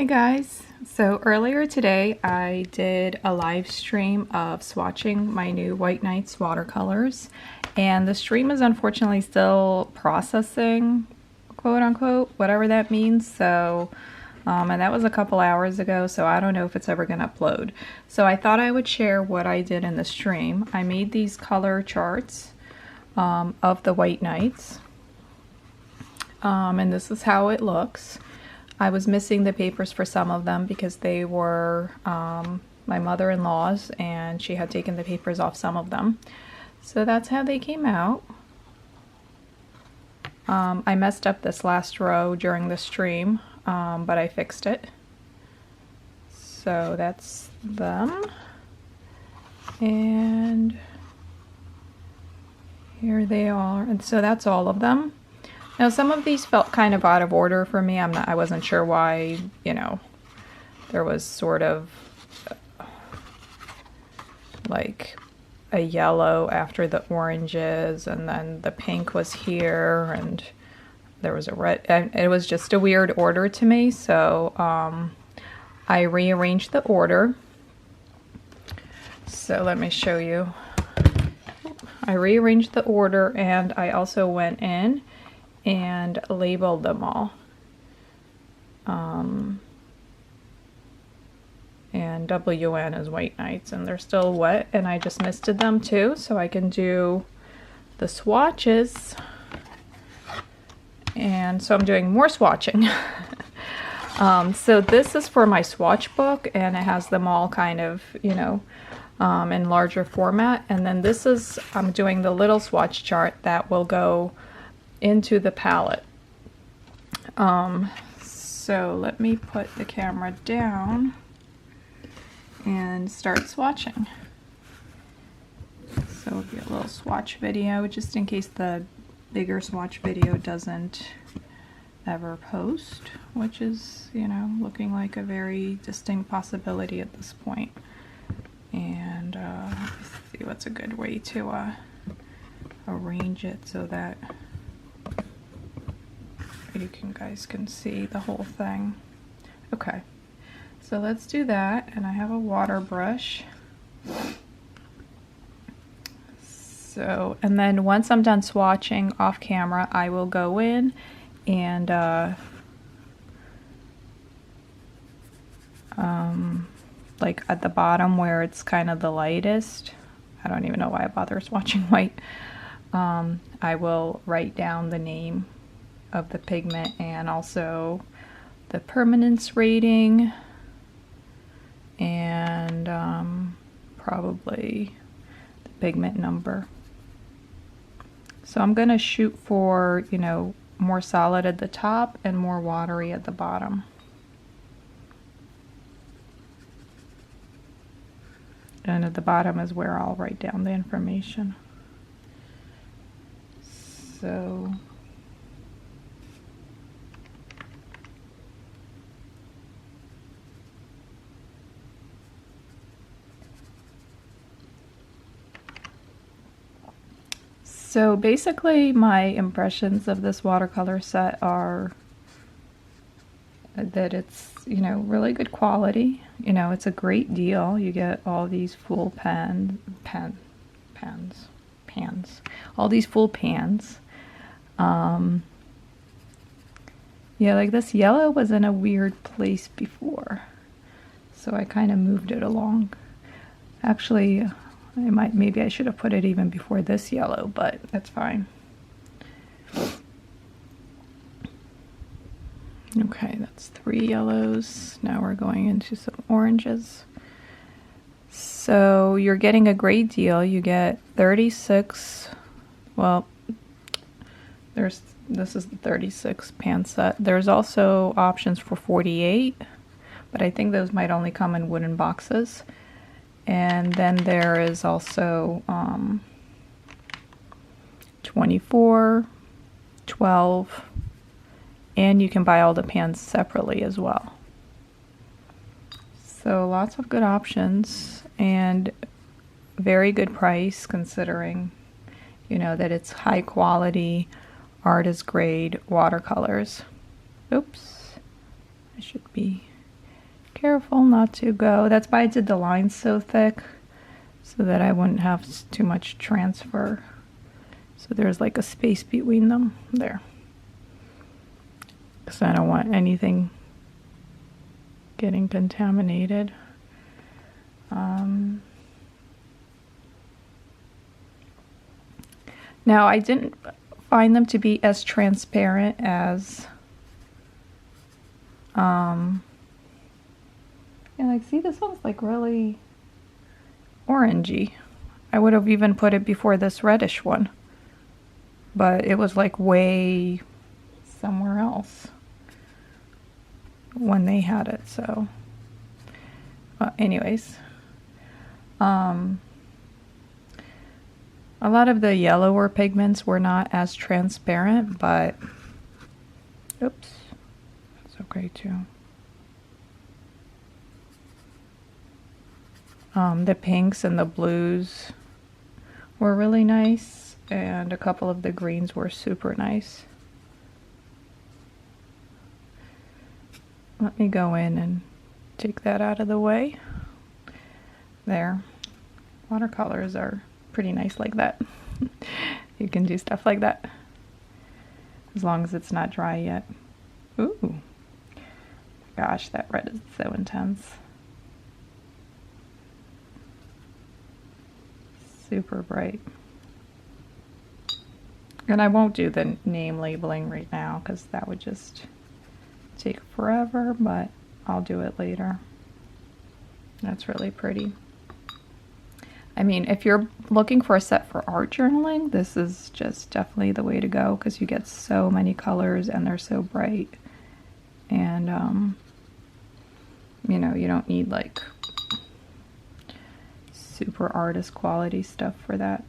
Hey guys, so earlier today I did a live stream of swatching my new White Nights watercolors, and the stream is unfortunately still processing, quote unquote, whatever that means. So and that was a couple hours ago, so I don't know if it's ever going to upload. So I thought I would share what I did in the stream. I made these color charts of the White Nights, and this is how it looks. I was missing the papers for some of them because they were my mother-in-law's and she had taken the papers off some of them. So that's how they came out. I messed up this last row during the stream, but I fixed it. So that's them. And here they are. And so that's all of them. Now some of these felt kind of out of order for me. I wasn't sure why, you know, there was sort of like a yellow after the oranges, and then the pink was here, and there was a red, and it was just a weird order to me. So I rearranged the order. So let me show you. I rearranged the order, and I also went in and labeled them all. And WN is White Nights, and they're still wet, and I just misted them too, so I can do the swatches. And so I'm doing more swatching. So this is for my swatch book, and it has them all kind of, you know, in larger format. And then this is, I'm doing the little swatch chart that will go into the palette. So let me put the camera down and start swatching. So it'll be a little swatch video just in case the bigger swatch video doesn't ever post, which is, you know, looking like a very distinct possibility at this point. And let's see what's a good way to arrange it so that you guys can see the whole thing. Okay, so let's do that, and I have a water brush. So, and then once I'm done swatching off camera, I will go in and like at the bottom where it's kind of the lightest, I don't even know why I bother swatching white, I will write down the name of the pigment and also the permanence rating, and probably the pigment number. So I'm gonna shoot for, you know, more solid at the top and more watery at the bottom. And at the bottom is where I'll write down the information. So basically my impressions of this watercolor set are that it's, you know, really good quality. You know, it's a great deal. You get all these full pans, all these full pans. Yeah, like this yellow was in a weird place before, so I kind of moved it along. Actually, maybe I should have put it even before this yellow, but that's fine. Okay, that's 3 yellows. Now we're going into some oranges. So you're getting a great deal. You get 36, well, this is the 36 pan set. There's also options for 48, but I think those might only come in wooden boxes. And then there is also 24, 12, and you can buy all the pans separately as well. So lots of good options and very good price considering, you know, that it's high quality, artist grade watercolors. Oops, I should be Careful not to go. That's why I did the lines so thick, so that I wouldn't have too much transfer. So there's like a space between them there. Because I don't want anything getting contaminated. Now I didn't find them to be as transparent as yeah, like, see, this one's like really orangey. I would have even put it before this reddish one, but it was like way somewhere else when they had it. So anyways, a lot of the yellower pigments were not as transparent, but oops, that's okay too. The pinks and the blues were really nice, and a couple of the greens were super nice. Let me go in and take that out of the way. There. Watercolors are pretty nice like that. You can do stuff like that as long as it's not dry yet. Ooh. Gosh, that red is so intense. Super bright. And I won't do the name labeling right now because that would just take forever, but I'll do it later. That's really pretty. I mean, if you're looking for a set for art journaling, this is just definitely the way to go because you get so many colors and they're so bright. And, you know, you don't need like super artist quality stuff for that.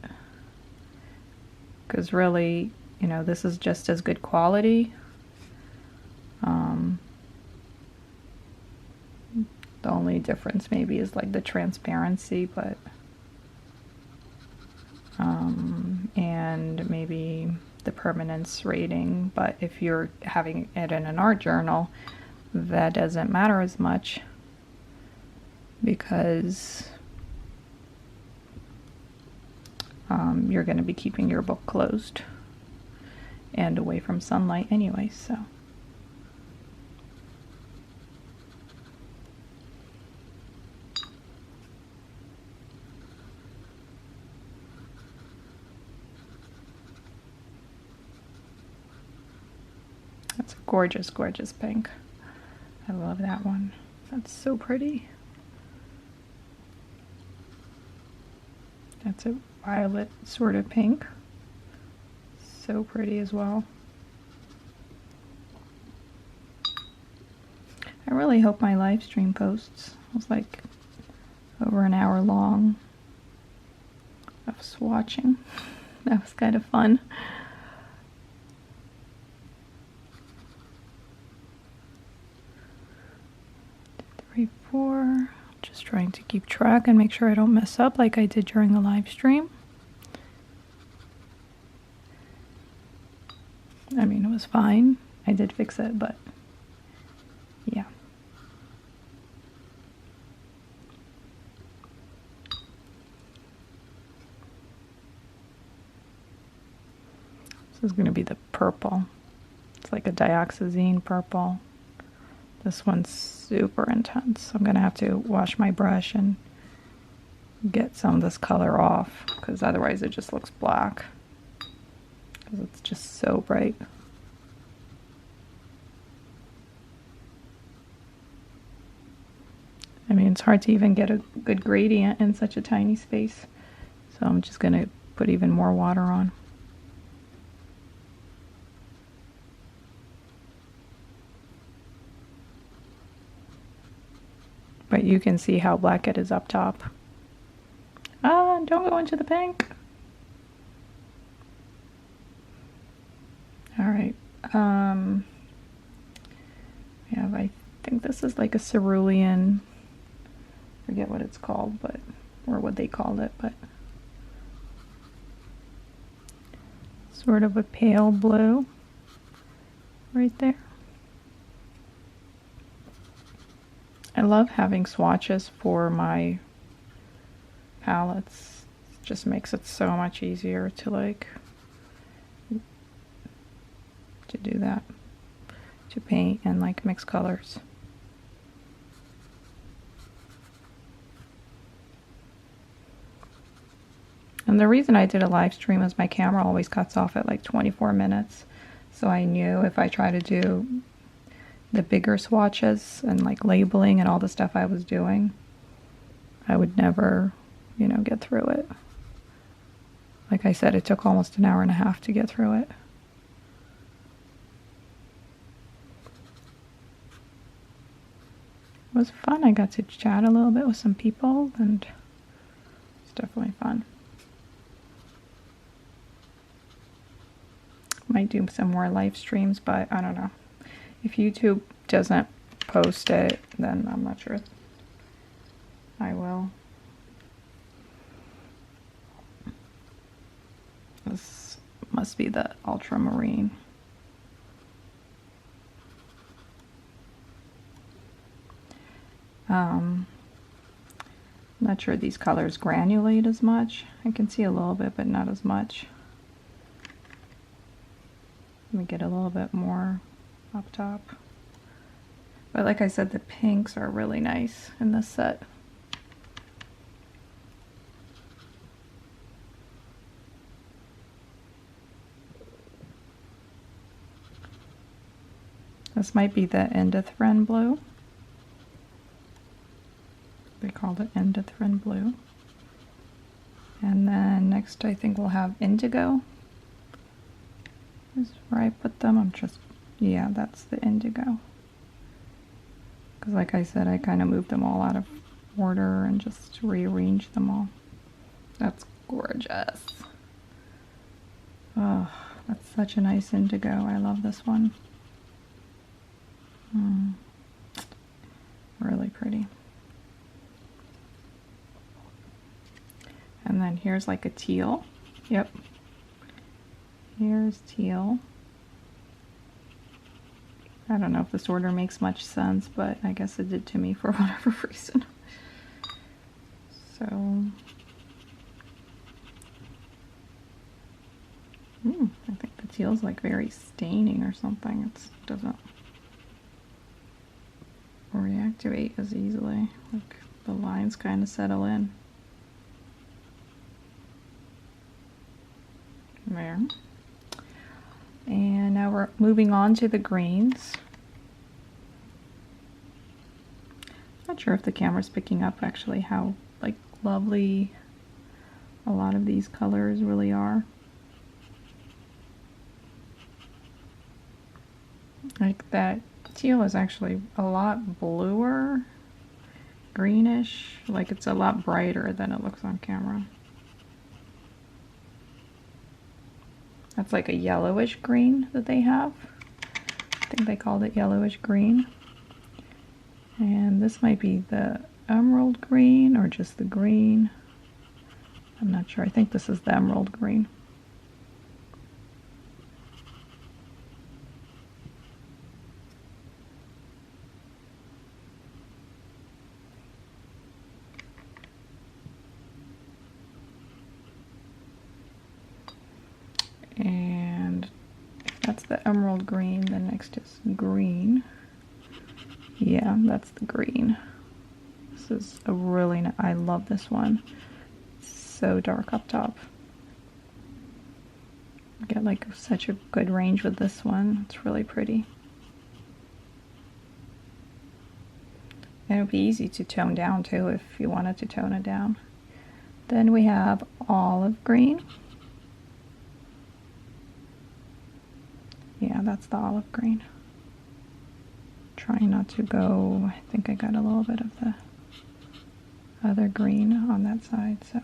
Because really, you know, this is just as good quality. The only difference maybe is like the transparency, but and maybe the permanence rating. But if you're having it in an art journal, that doesn't matter as much because you're going to be keeping your book closed and away from sunlight anyway, so. That's a gorgeous, gorgeous pink. I love that one. That's so pretty. That's a violet sort of pink. So pretty as well. I really hope my live stream posts was like over an hour long of swatching. That was kind of fun. 3, 4. Just trying to keep track and make sure I don't mess up like I did during the live stream. I mean, it was fine. I did fix it, but yeah. This is going to be the purple. It's like a dioxazine purple. This one's super intense. I'm going to have to wash my brush and get some of this color off because otherwise it just looks black because it's just so bright. I mean, it's hard to even get a good gradient in such a tiny space. So I'm just going to put even more water on. But you can see how black it is up top. Ah, don't go into the pink. All right. Yeah, I think this is like a cerulean. Forget what it's called, but or what they called it, but sort of a pale blue right there. I love having swatches for my palettes. It just makes it so much easier to do that, to paint and like mix colors. And the reason I did a live stream is my camera always cuts off at like 24 minutes. So I knew if I try to do the bigger swatches and like labeling and all the stuff I was doing, I would never, you know, get through it. Like I said, it took almost an hour and a half to get through it. It was fun. I got to chat a little bit with some people, and it's definitely fun. Might do some more live streams, but I don't know. If YouTube doesn't post it, then I'm not sure I will. This must be the Ultramarine. Not sure these colors granulate as much. I can see a little bit, but not as much. Let me get a little bit more up top. But like I said, the pinks are really nice in this set. This might be the Indithren blue. They called it Indithren blue. And then next I think we'll have Indigo. This is where I put them. Yeah, that's the Indigo. Because like I said, I kind of moved them all out of order and just rearranged them all. That's gorgeous. Oh, that's such a nice indigo. I love this one. Really pretty. And then here's like a teal. Yep. Here's teal. I don't know if this order makes much sense, but I guess it did to me for whatever reason. So, I think the teal's like very staining or something. It doesn't reactivate as easily. Like the lines kind of settle in. There. And now we're moving on to the greens. Not sure if the camera's picking up actually how like lovely a lot of these colors really are. Like that teal is actually a lot bluer, greenish, like it's a lot brighter than it looks on camera. That's like a yellowish green that they have. I think they called it yellowish green. And this might be the emerald green or just the green. I'm not sure. I think this is the emerald green. And if that's the emerald green, then next is green. Yeah, that's the green. This is a really I love this one. It's so dark up top. You get like such a good range with this one. It's really pretty. And it would be easy to tone down too if you wanted to tone it down. Then we have olive green. Yeah, that's the olive green. Trying not to go, I think I got a little bit of the other green on that side, so.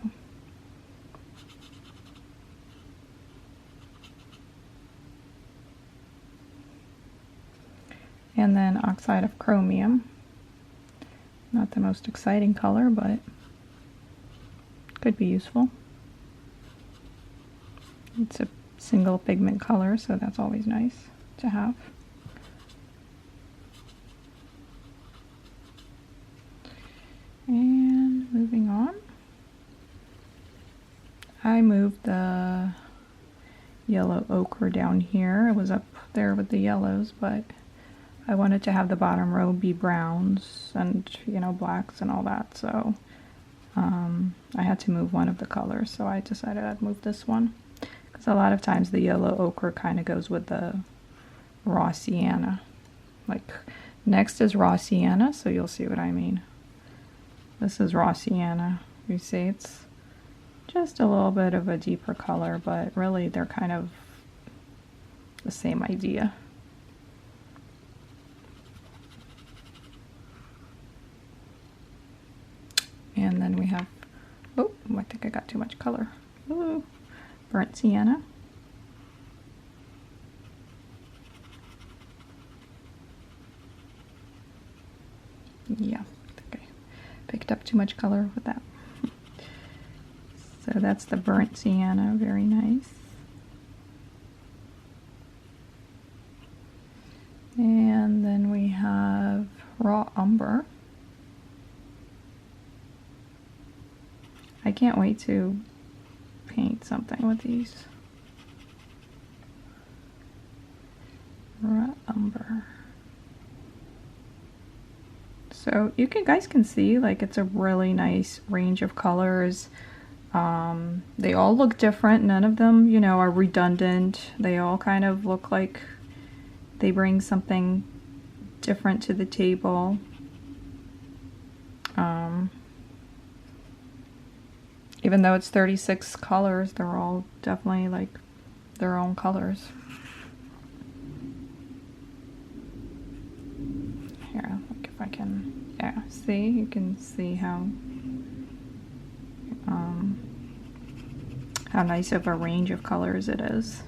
And then oxide of chromium. Not the most exciting color, but could be useful. It's a single pigment color, so that's always nice to have. And moving on. I moved the yellow ochre down here. I was up there with the yellows, but I wanted to have the bottom row be browns and, you know, blacks and all that, so I had to move one of the colors, so I decided I'd move this one. Because a lot of times the yellow ochre kind of goes with the raw sienna. Like, next is raw sienna, so you'll see what I mean. This is raw sienna. You see, it's just a little bit of a deeper color, but really they're kind of the same idea. And then we have, oh, I think I got too much color. Ooh, burnt sienna. Yeah, I think I picked up too much color with that. So that's the burnt sienna, very nice. And then we have raw umber. I can't wait to paint something with these. Raw umber. So you guys can see, like, it's a really nice range of colors. They all look different. None of them, you know, are redundant. They all kind of look like they bring something different to the table. Even though it's 36 colors, they're all definitely like their own colors. Here, look if I can, yeah, see, you can see how nice of a range of colors it is.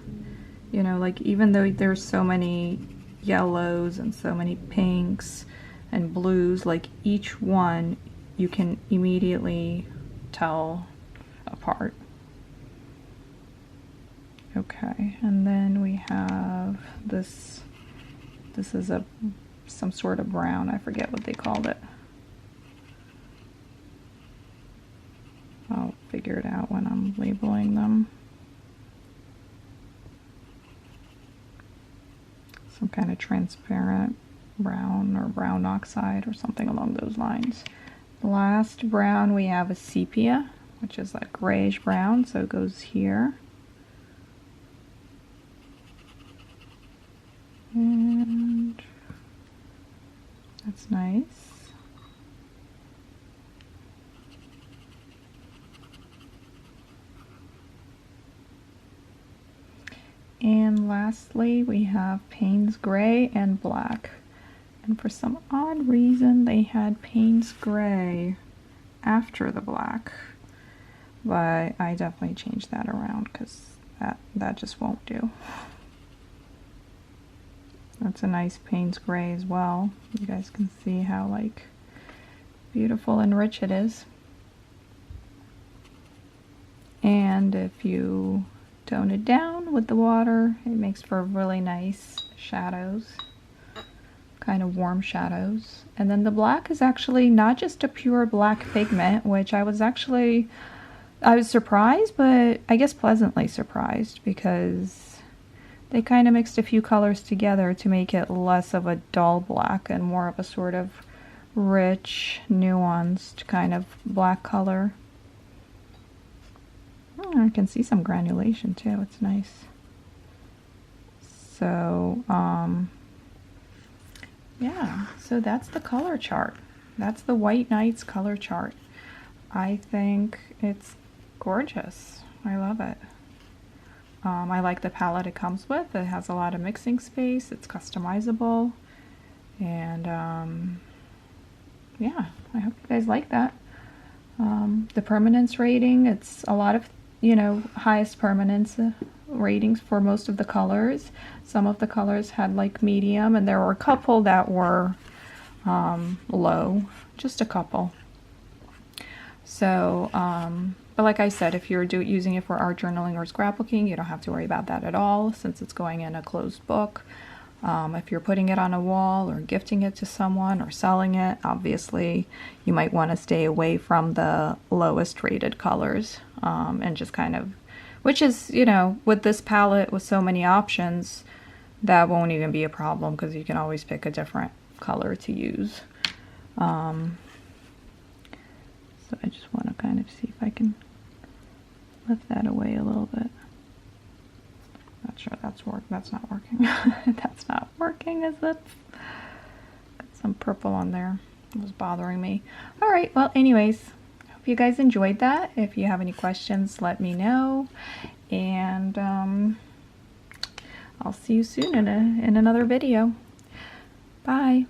You know, like, even though there's so many yellows and so many pinks and blues, like, each one you can immediately tell apart. Okay, and then we have this. This is some sort of brown. I forget what they called it. I'll figure it out when I'm labeling them. Some kind of transparent brown or brown oxide or something along those lines. The last brown we have is sepia, which is like grayish brown, so it goes here. And that's nice. And lastly, we have Payne's Gray and Black. And for some odd reason, they had Payne's Gray after the black. But I definitely changed that around because that just won't do. That's a nice Payne's Gray as well. You guys can see how, like, beautiful and rich it is. And if you tone it down with the water, it makes for really nice shadows, kind of warm shadows. And then the black is actually not just a pure black pigment, which I was surprised, but I guess pleasantly surprised, because they kind of mixed a few colors together to make it less of a dull black and more of a sort of rich, nuanced kind of black color. I can see some granulation too, it's nice. So, yeah, so that's the color chart. That's the White Nights color chart. I think it's gorgeous. I love it. I like the palette it comes with. It has a lot of mixing space. It's customizable. And yeah, I hope you guys like that. The permanence rating, it's a lot of, you know, highest permanence ratings for most of the colors. Some of the colors had like medium, and there were a couple that were low, just a couple. So, but like I said, if you're using it for art journaling or scrapbooking, you don't have to worry about that at all, since it's going in a closed book. If you're putting it on a wall or gifting it to someone or selling it, obviously you might want to stay away from the lowest rated colors, and just kind of, which is, you know, with this palette with so many options, that won't even be a problem because you can always pick a different color to use. So I just want to kind of see if I can lift that away a little bit. Not sure that's not working. That's not working, is it? Got some purple on there. It was bothering me. All right, well, anyways, hope you guys enjoyed that. If you have any questions, let me know. And I'll see you soon in another video. Bye.